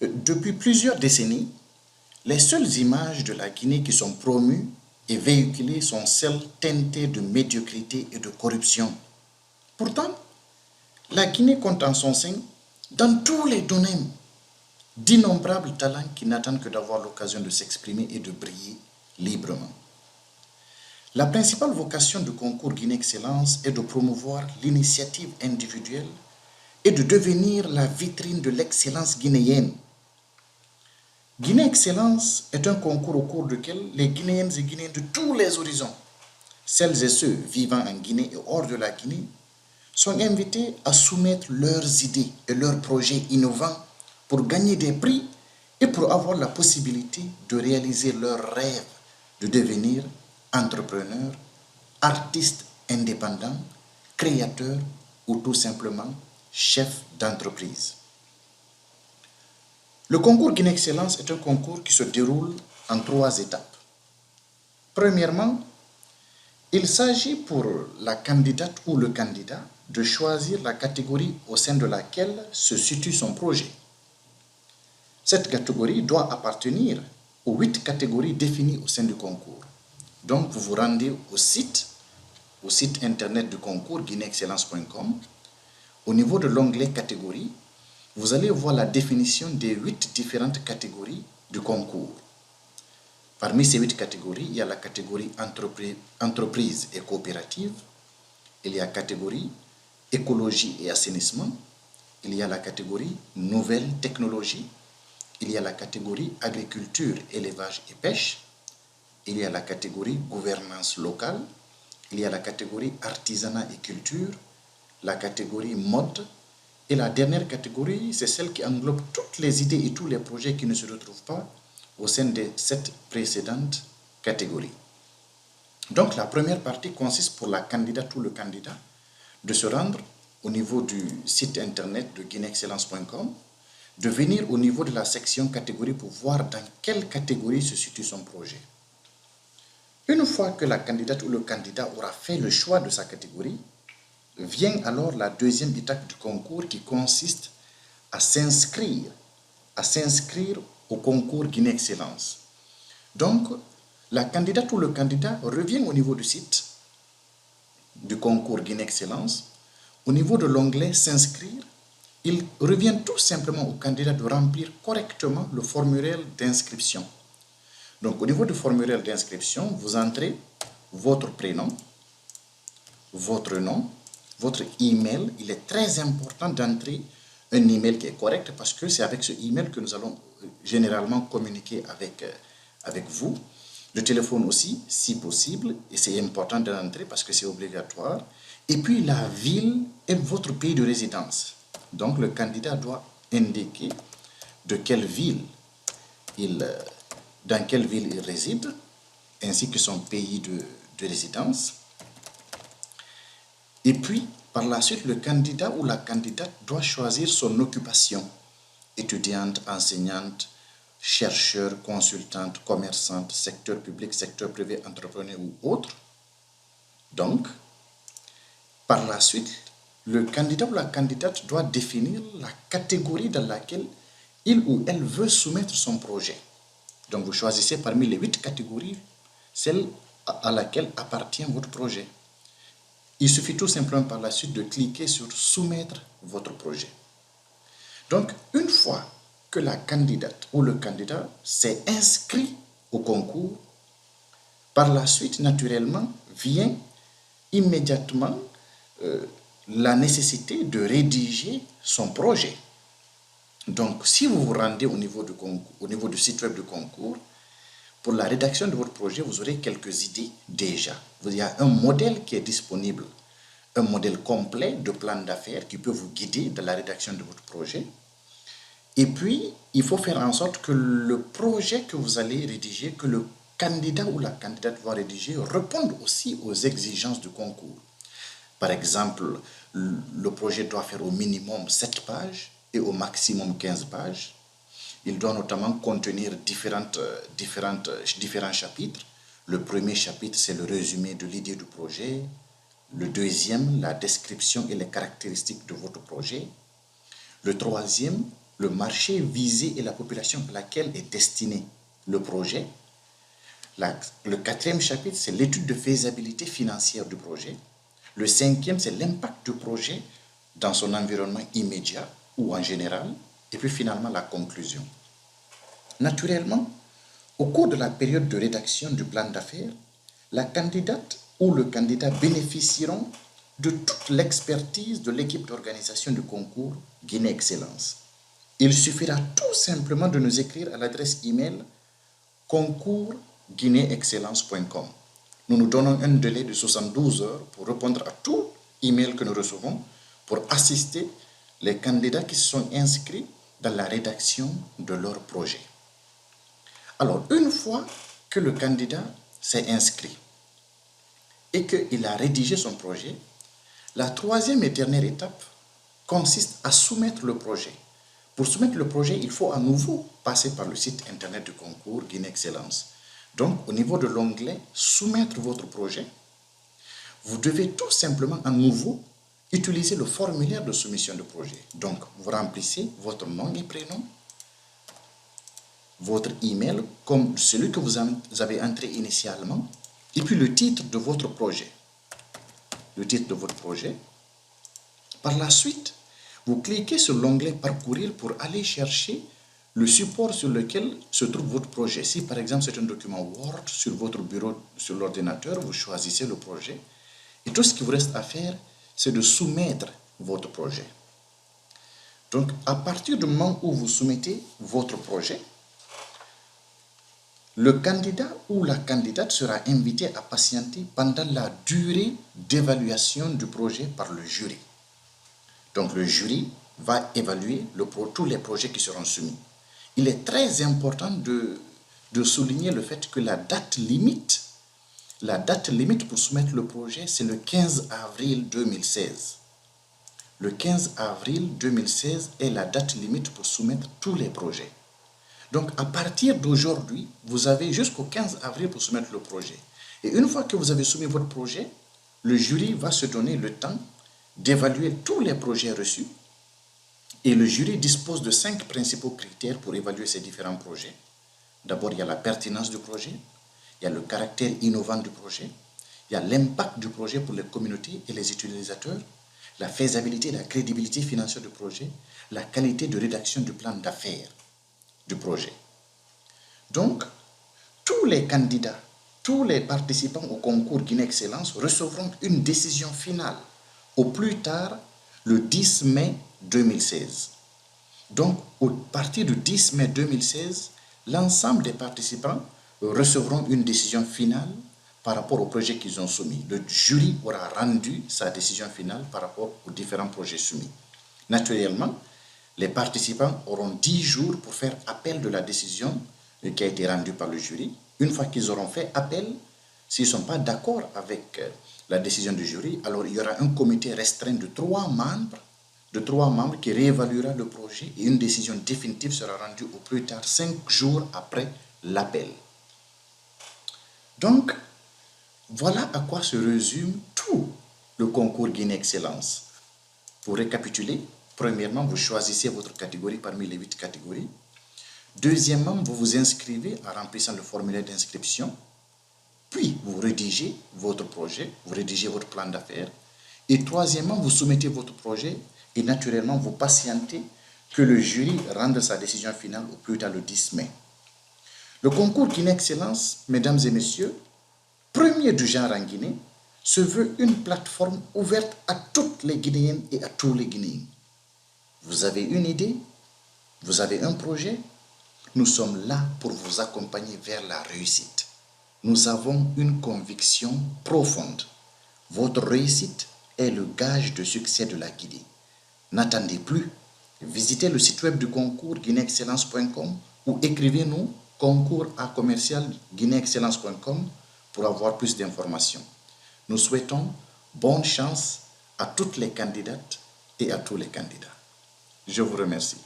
Depuis plusieurs décennies, les seules images de la Guinée qui sont promues et véhiculées sont celles teintées de médiocrité et de corruption. Pourtant, la Guinée compte en son sein, dans tous les domaines, d'innombrables talents qui n'attendent que d'avoir l'occasion de s'exprimer et de briller librement. La principale vocation du concours Guinée Excellence est de promouvoir l'initiative individuelle et de devenir la vitrine de l'excellence guinéenne. Guinée Excellence est un concours au cours duquel les Guinéennes et Guinéens de tous les horizons, celles et ceux vivant en Guinée et hors de la Guinée, sont invités à soumettre leurs idées et leurs projets innovants pour gagner des prix et pour avoir la possibilité de réaliser leurs rêves de devenir entrepreneurs, artistes indépendants, créateurs ou tout simplement chefs d'entreprise. Le concours Guinée Excellence est un concours qui se déroule en 3 étapes. Premièrement, il s'agit pour la candidate ou le candidat de choisir la catégorie au sein de laquelle se situe son projet. Cette catégorie doit appartenir aux 8 catégories définies au sein du concours. Donc, vous vous rendez au site internet du concours guinéexcellence.com. Au niveau de l'onglet catégories, vous allez voir la définition des 8 différentes catégories du concours. Parmi ces 8 catégories, il y a la catégorie entreprise et coopérative, il y a la catégorie écologie et assainissement, il y a la catégorie nouvelles technologies, il y a la catégorie agriculture, élevage et pêche, il y a la catégorie gouvernance locale, il y a la catégorie artisanat et culture, la catégorie mode, et la dernière catégorie, c'est celle qui englobe toutes les idées et tous les projets qui ne se retrouvent pas au sein de cette précédente catégorie. Donc la première partie consiste pour la candidate ou le candidat de se rendre au niveau du site internet de guinéexcellence.com, de venir au niveau de la section catégorie pour voir dans quelle catégorie se situe son projet. Une fois que la candidate ou le candidat aura fait le choix de sa catégorie, vient alors la deuxième étape du concours qui consiste à s'inscrire au concours Guinée Excellence. Donc, la candidate ou le candidat revient au niveau du site du concours Guinée Excellence. Au niveau de l'onglet s'inscrire, il revient tout simplement au candidat de remplir correctement le formulaire d'inscription. Donc, au niveau du formulaire d'inscription, vous entrez votre prénom, votre nom, votre email. Il est très important d'entrer un email qui est correct parce que c'est avec ce email que nous allons généralement communiquer avec vous. Le téléphone aussi, si possible, et c'est important d'entrer parce que c'est obligatoire. Et puis la ville et votre pays de résidence. Donc le candidat doit indiquer de quelle ville dans quelle ville il réside, ainsi que son pays de résidence. Et puis, par la suite, le candidat ou la candidate doit choisir son occupation, étudiante, enseignante, chercheur, consultante, commerçante, secteur public, secteur privé, entrepreneur ou autre. Donc, par la suite, le candidat ou la candidate doit définir la catégorie dans laquelle il ou elle veut soumettre son projet. Donc, vous choisissez parmi les 8 catégories celle à laquelle appartient votre projet. Il suffit tout simplement par la suite de cliquer sur soumettre votre projet. Donc, une fois que la candidate ou le candidat s'est inscrit au concours, par la suite, naturellement, vient immédiatement la nécessité de rédiger son projet. Donc, si vous vous rendez au niveau du site web du concours, pour la rédaction de votre projet, vous aurez quelques idées déjà. Il y a un modèle qui est disponible, un modèle complet de plan d'affaires qui peut vous guider dans la rédaction de votre projet. Et puis, il faut faire en sorte que le projet que vous allez rédiger, que le candidat ou la candidate va rédiger, réponde aussi aux exigences du concours. Par exemple, le projet doit faire au minimum 7 pages et au maximum 15 pages. Il doit notamment contenir différents chapitres. Le premier chapitre, c'est le résumé de l'idée du projet. Le deuxième, la description et les caractéristiques de votre projet. Le troisième, le marché visé et la population à laquelle est destiné le projet. Le quatrième chapitre, c'est l'étude de faisabilité financière du projet. Le cinquième, c'est l'impact du projet dans son environnement immédiat ou en général. Et puis finalement, la conclusion. Naturellement, au cours de la période de rédaction du plan d'affaires, la candidate ou le candidat bénéficieront de toute l'expertise de l'équipe d'organisation du concours Guinée Excellence. Il suffira tout simplement de nous écrire à l'adresse email concours-guinéexcellence.com. Nous nous donnons un délai de 72 heures pour répondre à tout email que nous recevons pour assister les candidats qui se sont inscrits dans la rédaction de leur projet. Alors, une fois que le candidat s'est inscrit et qu'il a rédigé son projet, la troisième et dernière étape consiste à soumettre le projet. Pour soumettre le projet, il faut à nouveau passer par le site internet du concours Guinée Excellence. Donc, au niveau de l'onglet « Soumettre votre projet », vous devez tout simplement à nouveau utiliser le formulaire de soumission de projet. Donc, vous remplissez votre nom et prénom, votre email comme celui que vous avez entré initialement, et puis le titre de votre projet. Le titre de votre projet. Par la suite, vous cliquez sur l'onglet Parcourir pour aller chercher le support sur lequel se trouve votre projet. Si par exemple c'est un document Word sur votre bureau, sur l'ordinateur, vous choisissez le projet. Et tout ce qu'il vous reste à faire, c'est de soumettre votre projet. Donc, à partir du moment où vous soumettez votre projet, le candidat ou la candidate sera invité à patienter pendant la durée d'évaluation du projet par le jury. Donc, le jury va évaluer tous les projets qui seront soumis. Il est très important de souligner le fait que la date limite pour soumettre le projet, c'est le 15 avril 2016. Le 15 avril 2016 est la date limite pour soumettre tous les projets. Donc, à partir d'aujourd'hui, vous avez jusqu'au 15 avril pour soumettre le projet. Et une fois que vous avez soumis votre projet, le jury va se donner le temps d'évaluer tous les projets reçus. Et le jury dispose de 5 principaux critères pour évaluer ces différents projets. D'abord, il y a la pertinence du projet, il y a le caractère innovant du projet, il y a l'impact du projet pour les communautés et les utilisateurs, la faisabilité et la crédibilité financière du projet, la qualité de rédaction du plan d'affaires du projet. Donc, tous les candidats, tous les participants au concours Guinée Excellence recevront une décision finale au plus tard le 10 mai 2016. Donc, à partir du 10 mai 2016, l'ensemble des participants recevront une décision finale par rapport au projet qu'ils ont soumis. Le jury aura rendu sa décision finale par rapport aux différents projets soumis. Naturellement, les participants auront 10 jours pour faire appel de la décision qui a été rendue par le jury. Une fois qu'ils auront fait appel, s'ils ne sont pas d'accord avec la décision du jury, alors il y aura un comité restreint de 3 membres qui réévaluera le projet et une décision définitive sera rendue au plus tard 5 jours après l'appel. Donc, voilà à quoi se résume tout le concours Guinée Excellence. Pour récapituler, premièrement, vous choisissez votre catégorie parmi les 8 catégories. Deuxièmement, vous vous inscrivez en remplissant le formulaire d'inscription. Puis, vous rédigez votre projet, vous rédigez votre plan d'affaires. Et troisièmement, vous soumettez votre projet et naturellement, vous patientez que le jury rende sa décision finale au plus tard le 10 mai. Le concours Guinée Excellence, mesdames et messieurs, premier du genre en Guinée, se veut une plateforme ouverte à toutes les Guinéennes et à tous les Guinéens. Vous avez une idée? Vous avez un projet? Nous sommes là pour vous accompagner vers la réussite. Nous avons une conviction profonde. Votre réussite est le gage de succès de la Guinée. N'attendez plus. Visitez le site web du concours guinéexcellence.com ou écrivez-nous concours@guinéexcellence.com pour avoir plus d'informations. Nous souhaitons bonne chance à toutes les candidates et à tous les candidats. Je vous remercie.